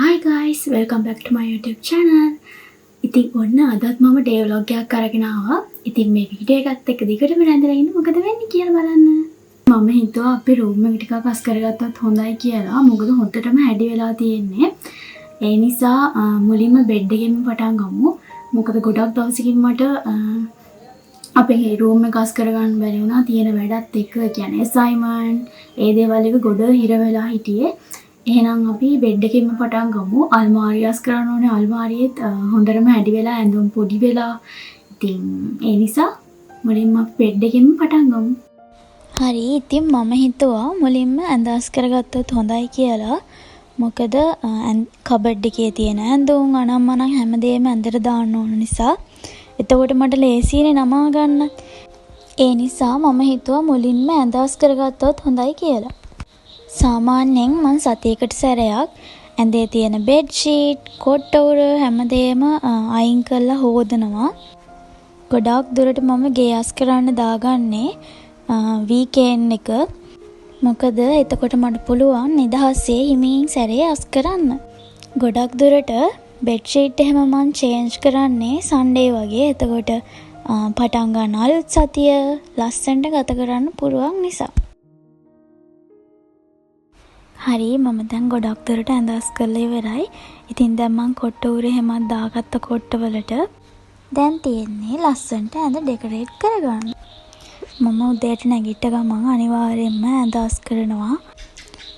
Hi guys, welcome back to my YouTube channel. ඉතින් ඔන්න අදත් මම ඩේ ව්ලොග් එකක් අරගෙන ආවා. ඉතින් මේ වීඩියෝ එකත් එක්ක දිගටම රැඳලා ඉන්න මොකද වෙන්නේ කියලා බලන්න. මම හිතුවා අපි රූම් එක ටිකක් අස් කරගත්තත් හොඳයි කියලා. මොකද හොඳටම හැඩි වෙලා තියෙන්නේ. ඒ නිසා මුලින්ම බෙඩ් එකෙන් පටන් ගමු. මොකද ගොඩක් දවසකින් මට අපේ රූම් එක අස් කරගන්න බැරි වුණා. තියෙන වැඩත් එක්ක කියන්නේ assignment ඒ දේවල් එක ගොඩ හිර වෙලා හිටියේ. එහෙනම් අපි බෙඩ් එකෙන්ම පටන් ගමු. අල්මාරිය අස් කරන්න ඕනේ. අල්මාරියෙත් හොඳටම හැඩි වෙලා ඇඳුම් පොඩි වෙලා. ඉතින් ඒ නිසා මුලින්ම අපි බෙඩ් එකෙන්ම පටන් ගමු. හරි. ඉතින් මම හිතුවා මුලින්ම ඇඳ අස් කරගත්තොත් හොඳයි කියලා. මොකද කබඩ් එකේ තියෙන ඇඳුම් අනම්මනම් හැමදේම ඇඳට දාන්න ඕන නිසා. එතකොට මට ලේසියිනේ නමා ගන්න. ඒ නිසා මම හිතුවා මුලින්ම ඇඳ අස් කරගත්තොත් හොඳයි කියලා. සාමාන්‍යයෙන් මං සතියකට සැරයක් ඇඳේ තියෙන බෙඩ් ෂීට්, කොට්ටවුර හැමදේම අයින් කරලා හොදනවා. ගොඩාක් දුරට මම ගේ අස් කරන්න දාගන්නේ වීකෙන්ඩ් එක. මොකද එතකොට මට පුළුවන් නිදහසේ හිමින් සැරේ අස් කරන්න. ගොඩක් දුරට බෙඩ් ෂීට් එහෙම මං චේන්ජ් කරන්නේ සන්ඩේ වගේ. එතකොට පටන් ගන්න අලුත් සතිය ලස්සනට ගත කරන්න පුළුවන් නිසා. හරි, මම දැන් ගොඩක් දුරට ඇඳ අස් කරලා ඉවරයි. ඉතින් දැන් මං කොට්ටවුර එහෙමත් දාගත්ත කොට්ටවලට දැන් තියෙන්නේ ලස්සනට ඇඳ ඩෙකොරේට් කරගන්න. මම උදේට නැගිට ගමන් අනිවාර්යයෙන්ම ඇඳ අස් කරනවා.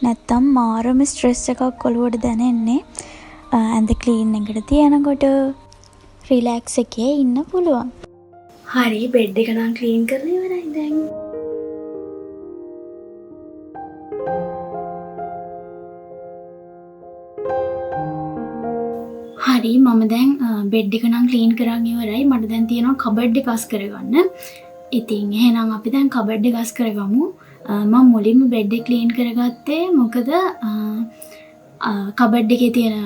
නැත්තම් මාරම ස්ට්‍රෙස් එකක් ඔළුවට දැනෙන්නේ. ඇඳ ක්ලීන් එකට තියනකොට රිලැක්ස් එකේ ඉන්න පුළුවන්. හරි, බෙඩ් එක නම් ක්ලීන් කරලා ඉවරයි දැන්. හරි, මම දැන් බෙඩ් එක නම් ක්ලීන් කරන් ඉවරයි. මට දැන් තියෙනවා කබඩ් එක අස් කරගන්න. ඉතින් එහෙනම් අපි දැන් කබඩ් එක අස් කරගමු. මම මුලින්ම බෙඩ් එක ක්ලීන් කරගත්තේ මොකද කබඩ් එකේ තියෙන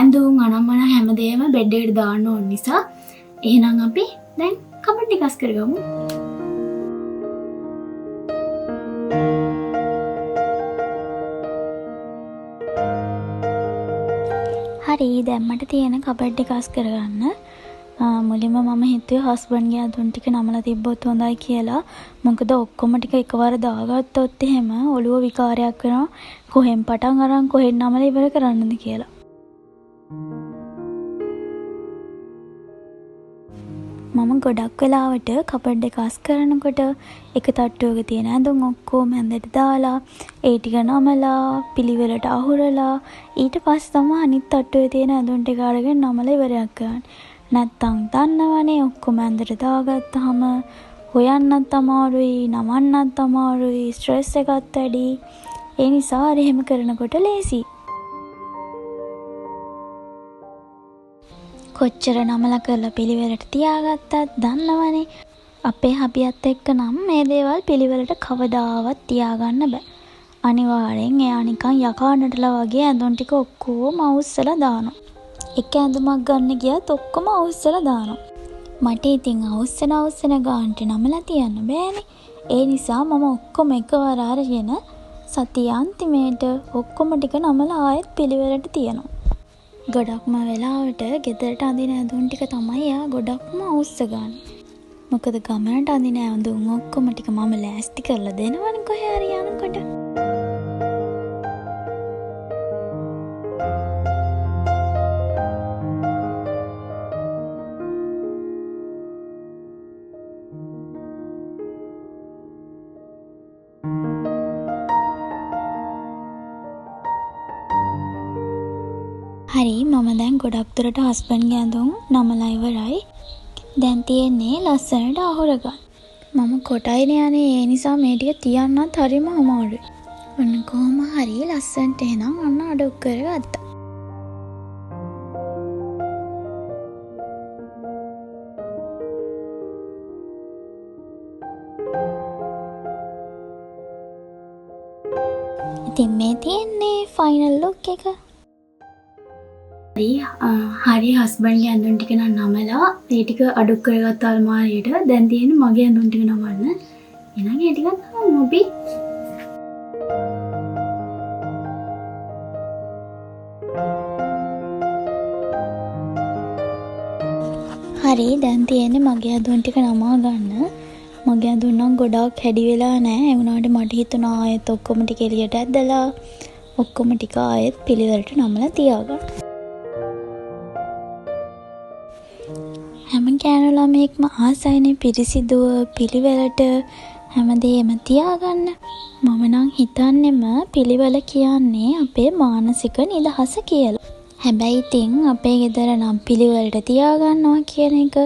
ඇඳුම් අනම්මන හැමදේම බෙඩ් එකට දාන්න ඕන නිසා. එහෙනම් අපි දැන් කබඩ් එක අස් කරගමු. හරි, දැන් මට තියෙන කබඩ් එක අස් කරගන්න. මුලින්ම මම හිතුවේ හස්බන්ඩ්ගේ ඇඳුම් ටික නමලා තිබ්බොත් හොඳයි කියලා. මොකද ඔක්කොම ටික එකවර දාගත්තොත් එහෙම ඔළුව විකාරයක් වෙනවා. කොහෙන් පටන් අරන් කොහෙන් නමලා ඉවර කරන්නද කියලා. මම ගොඩක් වෙලාවට කබඩ් එක අස් කරනකොට එක තට්ටුවක තියෙන ඇඳුම් ඔක්කොම ඇඳට දාලා ඒ ටික නමලා පිළිවෙලට අහුරලා ඊට පස්සේ තමයි අනිත් තට්ටුවේ තියෙන ඇඳුම් ටික අරගෙන නමලා ඉවරයක් කරන්නේ. නැත්තම් දන්නවනේ ඔක්කොම ඇඳට දාගත්තාම හොයන්නත් අමාරුයි, නමන්නත් අමාරුයි, ස්ට්‍රෙස් එකත් වැඩි. ඒ නිසා අර එහෙම කරනකොට ලේසි. කොච්චර නමලා කරලා පිළිවෙලට තියාගත්තත් දන්නවනේ අපේ හබියත් එක්ක නම් මේ දේවල් පිළිවෙලට කවදාවත් තියාගන්න බෑ. අනිවාර්යෙන් එයා නිකන් යකානටලා වගේ ඇඳුම් ටික ඔක්කොම අවුස්සලා දානවා. එක ඇඳුමක් ගන්න ගියත් ඔක්කොම අවුස්සලා දානවා. මට ඉතින් අවුස්සන ගානට නමලා තියන්න බෑනේ. ඒ නිසා මම ඔක්කොම එකවර අරගෙන සතිය අන්තිමේට ඔක්කොම ටික නමලා ආයෙත් පිළිවෙලට තියනවා. ගොඩක්ම වෙලාවට ගෙදරට අඳින ඇඳුම් ටික තමයි එයා ගොඩක්ම අවුස්ස ගන්න. මොකද ගමනට අඳින ඇඳුම් ඔක්කොම ටික මම ලෑස්ති කරලා දෙනවනේ කොහේ හරි යනකොට. හරි, මම දැන් ගොඩක් දුරට හස්බන්ඩ්ගේ ඇඳුම් නමලා ඉවරයි. දැන් තියෙන්නේ ලස්සනට අහුර ගන්න. මම කොටයිනේ යන්නේ, ඒ නිසා මේ ටික තියන්නත් හරිම අමාරුයි. ඔන්න කොහොම හරි ලස්සනට එහෙනම් ඔන්න අඩු කරගත්තා. ඉතින් මේ තියෙන්නේ ෆයිනල් ලුක් එක. හරි, හස්බන්ඩ්ගේ ඇඳුම් ටික නම් නමලා ඒ ටික අඩු කරගත්ත අල්මාරියට. දැන් තියෙන්නේ මගේ ඇඳුම් ටික නමන්න. එහෙනම් ඒ ටිකත් නමමු අපි. හරි දැන් තියෙන්නේ මගේ ඇඳුම් ටික නමා ගන්න. මගේ ඇඳුම් නම් ගොඩාක් හැඩි වෙලා නැහැ. ඒ වුණාට මට හිතුණා ආයෙත් ඔක්කොම ටික එළියට ඇද්දලා ඔක්කොම ටික ආයෙත් පිළිවෙලට නමලා තියාගන්න. හැම කෑනු ළමයෙක්ම ආසයිනේ පිරිසිදුව පිළිවෙලට හැමදේම තියාගන්න. මම නම් හිතන්නෙම පිළිවෙල කියන්නේ අපේ මානසික නිදහස කියලා. හැබැයි ඉතින් අපේ ගෙදර නම් පිළිවෙලට තියාගන්නවා කියන එක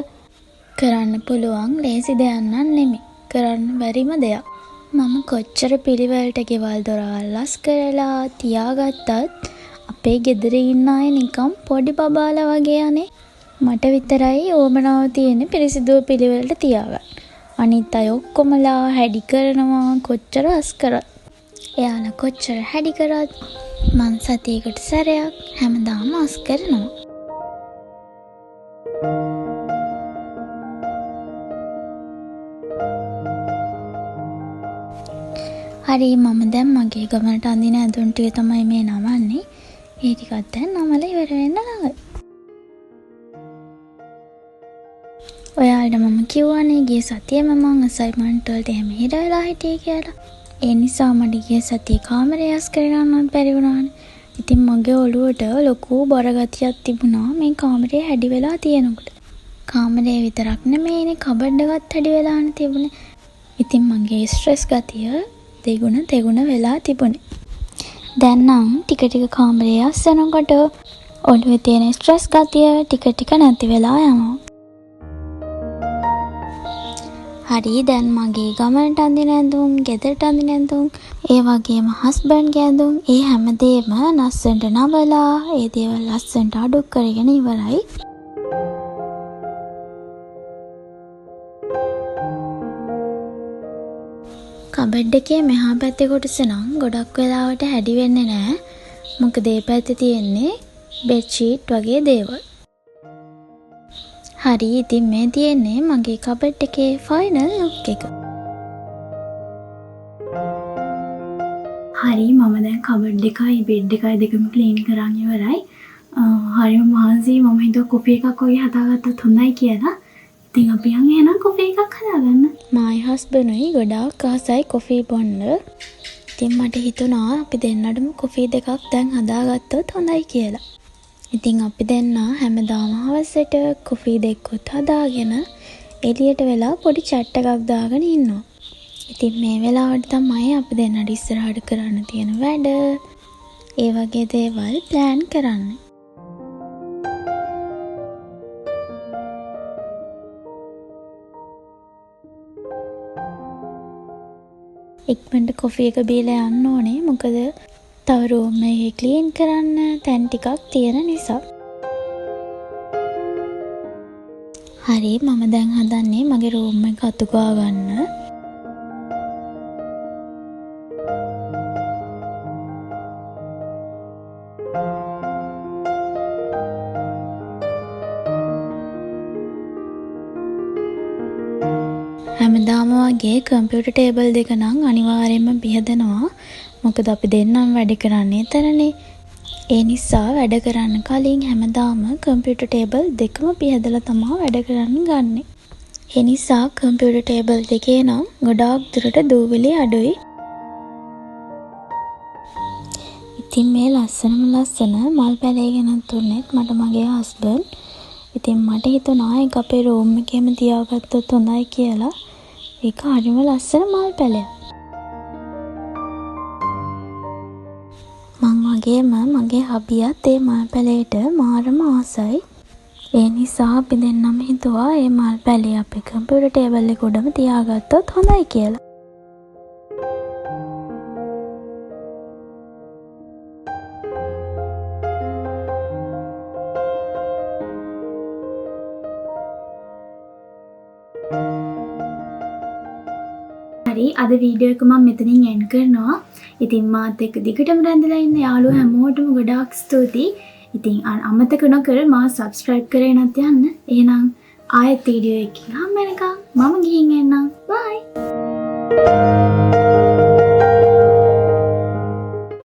කරන්න පුළුවන් ලේසි දෙයක් නන් නෙමෙයි. කරන්න බැරිම දෙයක්. මම කොච්චර පිළිවෙලට ගෙවල් දොරවල් කරලා තියාගත්තත් අපේ ගෙදර ඉන්න අය නිකම් පොඩි බබාලා වගේ අනේ. මට විතරයි ඕමනාව තියෙන්නේ පිරිසිදුව පිළිවෙලට තියාගන්න. අනිත් අය ඔක්කොමලා හැඩි කරනවා කොච්චර අස් කරත්. එයාලා කොච්චර හැඩි කරත් මං සතියකට සැරයක් හැමදාම අස් කරනවා. හරි මම දැන් මගේ ගමනට අඳින ඇඳුම් ටික තමයි මේ නමන්නේ. ඒ ටිකත් දැන් නමලා ඉවර වෙන්න ළඟයි. ඔයාලට මම කිව්වනේ ගිය සතියේම මං අසයින්මන්ට් වලට එහෙම හිර වෙලා හිටියේ කියලා. ඒ නිසා මට ගිය සතියේ කාමරය අස් කරගන්නත් බැරි වුණානේ. ඉතින් මගේ ඔළුවට ලොකු බර ගතියක් තිබුණා මේ කාමරේ හැඩි වෙලා තියෙනකොට. කාමරේ විතරක් නෙමෙයිනේ කබඩ් එකත් හැඩි වෙලානේ තිබුණේ. ඉතින් මගේ ස්ට්‍රෙස් ගතිය දෙගුණ වෙලා තිබුණේ. දැන් නම් ටික ටික කාමරේ අස්සනකොට ඔළුවේ තියෙන ස්ට්‍රෙස් ගතිය ටික ටික නැති වෙලා යනවා. හරි දැන් මගේ ගමනට අඳින ඇඳුම්, ගෙදරට අඳින ඇඳුම්, ඒ වගේම හස්බන්ඩ්ගේ ඇඳුම්, ඒ හැමදේම ලස්සනට නවලා, ඒ දේවල් ලස්සනට අඩු කරගෙන ඉවරයි. කබඩ් එකේ මෙහා පැත්තේ කොටස නම් ගොඩක් වෙලාවට හැඩි වෙන්නේ නැහැ. මොකද ඒ පැත්තේ තියෙන්නේ බෙඩ්ෂීට් වගේ දේවල්. හරි ඉතින් මේ තියෙන්නේ මගේ කබඩ් එකේ ෆයිනල් ලුක් එක. හරි මම දැන් කබඩ් එකයි බෙඩ් එකයි දෙකම ක්ලීන් කරන් ඉවරයි. හරිම මහන්සි මම හිතුවා කොෆි එකක් වගේ හදාගත්තත් හොඳයි කියලා. ඉතින් අපි යන් එහෙනම් කොෆි එකක් හදාගන්න. මයි හස්බන්ඩ්ුයි ගොඩාක් ආසයි කොෆි බොන්න. ඉතින් මට හිතුණා අපි දෙන්නටම කොෆි දෙකක් දැන් හදාගත්තොත් හොඳයි කියලා. ඉතින් අපි දෙන්න හැමදාම හවසට කොෆි දෙකකුත් හදාගෙන එළියට වෙලා පොඩි චැට් එකක් දාගෙන ඉන්නවා. ඉතින් මේ වෙලාවට තමයි අපි දෙන්නට ඉස්සරහට කරන්න තියෙන වැඩ. ඒ වගේ දේවල් ප්ලෑන් කරන්නේ. ඉක්මනට කොෆි එක බීලා යන්න ඕනේ. මොකද තව රූම් එක ක්ලීන් කරන්න තැන් ටිකක් තියෙන නිසා. හරි මම දැන් හදන්නේ මගේ රූම් එක අතුගා ගන්න. හැමදාම වගේ කම්පියුටර් ටේබල් දෙක නම් අනිවාර්යයෙන්ම බෙහෙදනවා. මොකද අපි දෙන්නම් වැඩ කරන්නේ එතනනේ. ඒ නිසා වැඩ කරන්න කලින් හැමදාම කම්පියුටර් ටේබල් දෙකම බෙහෙදලා තමයි වැඩ කරන්න ගන්නෙ. ඒ නිසා කම්පියුටර් ටේබල් දෙකේ නම් ගොඩාක් දුරට දූවිලි අඩුයි. ඉතින් මේ ලස්සන මල් පැලේ ගෙනත් දුන්නෙත් මට මගේ හස්බන්ඩ්. ඉතින් මට හිතුණා ඒක අපේ රූම් එකේම තියාගත්තොත් හොඳයි කියලා. ඒක හරිම ලස්සන මල් පැලයක්. මං වගේම මගේ හබියත් ඒ මල් පැලේට මාරම ආසයි. ඒ නිසා අපි දෙන්නම හිතුවා මේ මල් පැලේ අපේ කම්පියුටර් ටේබල් එක උඩම තියාගත්තොත් හොඳයි කියලා. හරි අද වීඩියෝ එක මම මෙතනින් එන්ඩ් කරනවා. ඉතින් මාත් එක්ක දිගටම රැඳලා ඉන්න යාළුවෝ හැමෝටම ගොඩාක් ස්තුතියි. ඉතින් අමතක නොකර මාව subscribe කරේ නැත් යන්න. එහෙනම් ආයෙත් වීඩියෝ එකකින් හම්බ වෙනකම් මම ගිහින් එන්නම්. bye